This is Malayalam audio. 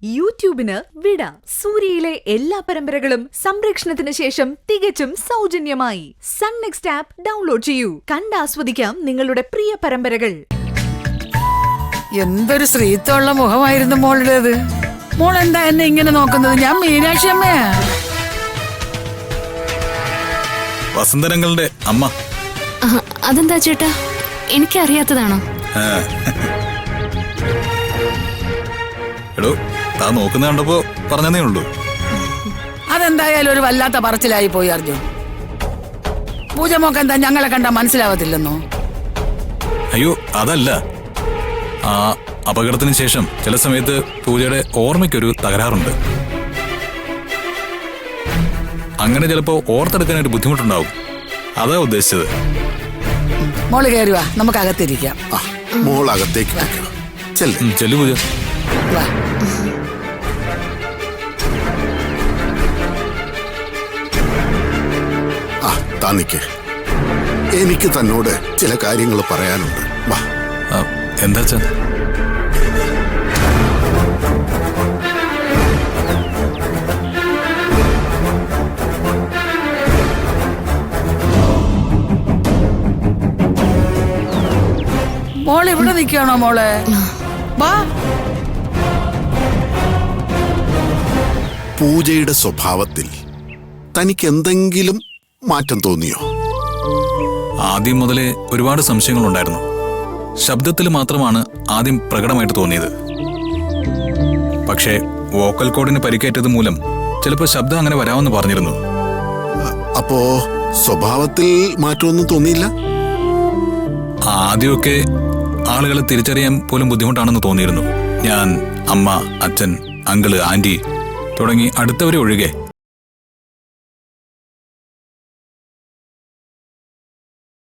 യൂട്യൂബിന് വിട. സൂര്യയിലെ എല്ലാ പരമ്പരകളും സംരക്ഷണത്തിന് ശേഷം തികച്ചും സൗജന്യമായി സൺ നെക്സ്റ്റ് ആപ്പ് ഡൗൺലോഡ് ചെയ്യൂ. കണ്ടാസ്വദിക്കാം നിങ്ങളുടെ പ്രിയ പരമ്പരകൾ. എന്തൊരു സ്ത്രീത്വമുള്ള മുഖമായിരുന്നു മോളുടേത്. മോൾ എന്താ എന്നെ ഇങ്ങനെ നോക്കുന്നത്? ഞാൻ മീനാക്ഷി അമ്മയാ. വസന്തരങ്ങളുടെ അമ്മ. അതെന്താ ചേട്ടാ, എനിക്കറിയാത്തതാണോ? എടോ, താൻ നോക്കുന്ന കണ്ടപ്പോ പറഞ്ഞതേ ഉള്ളൂ. അതെന്തായാലും ഒരു വല്ലാത്ത പറച്ചിലായി പോയി അർജുൻ. പൂജ മോക്ക് എന്താ ഞങ്ങളെ കണ്ടാ മനസ്സിലാവത്തില്ലെന്നോ? അയ്യോ, അതല്ല. ആ അപകടത്തിന് ശേഷം ചില സമയത്ത് പൂജയുടെ ഓർമ്മയ്ക്കൊരു തകരാറുണ്ട്. അങ്ങനെ ചിലപ്പോ ഓർത്തെടുക്കാനായിട്ട് ബുദ്ധിമുട്ടുണ്ടാവും. അതാ ഉദ്ദേശിച്ചത്. മോള് കയറി വാ, നമുക്ക് അകത്തിരിക്കാം. മോൾ അകത്തേക്ക് ചെല്ലു പൂജ. വാ. താനിക്ക് എനിക്ക് തന്നോട് ചില കാര്യങ്ങൾ പറയാനുണ്ട്. വാ. എന്താ വെച്ചാ? മോൾ ഇവിടെ നിൽക്കുകയാണോ മോളെ? വാ. പൂജയുടെ സ്വഭാവത്തിൽ തനിക്ക് എന്തെങ്കിലും മാറ്റം തോന്നിയോ? ആദ്യം മുതലേ ഒരുപാട് സംശയങ്ങളുണ്ടായിരുന്നു. ശബ്ദത്തിൽ മാത്രമാണ് ആദ്യം പ്രകടമായിട്ട് തോന്നിയത്. പക്ഷേ വോക്കൽ കോഡിന് പരിക്കേറ്റത് മൂലം ചിലപ്പോൾ ശബ്ദം അങ്ങനെ വരാമെന്ന് പറഞ്ഞിരുന്നു. അപ്പോ സ്വഭാവത്തിൽ മാറ്റമൊന്നും തോന്നിയില്ല? ആദ്യമൊക്കെ ആളുകളെ തിരിച്ചറിയാൻ പോലും ബുദ്ധിമുട്ടാണെന്ന് തോന്നിയിരുന്നു. ഞാൻ, അമ്മ, അച്ഛൻ, അങ്കിള്, ആന്റി തുടങ്ങി അടുത്തവരെ ഒഴികെ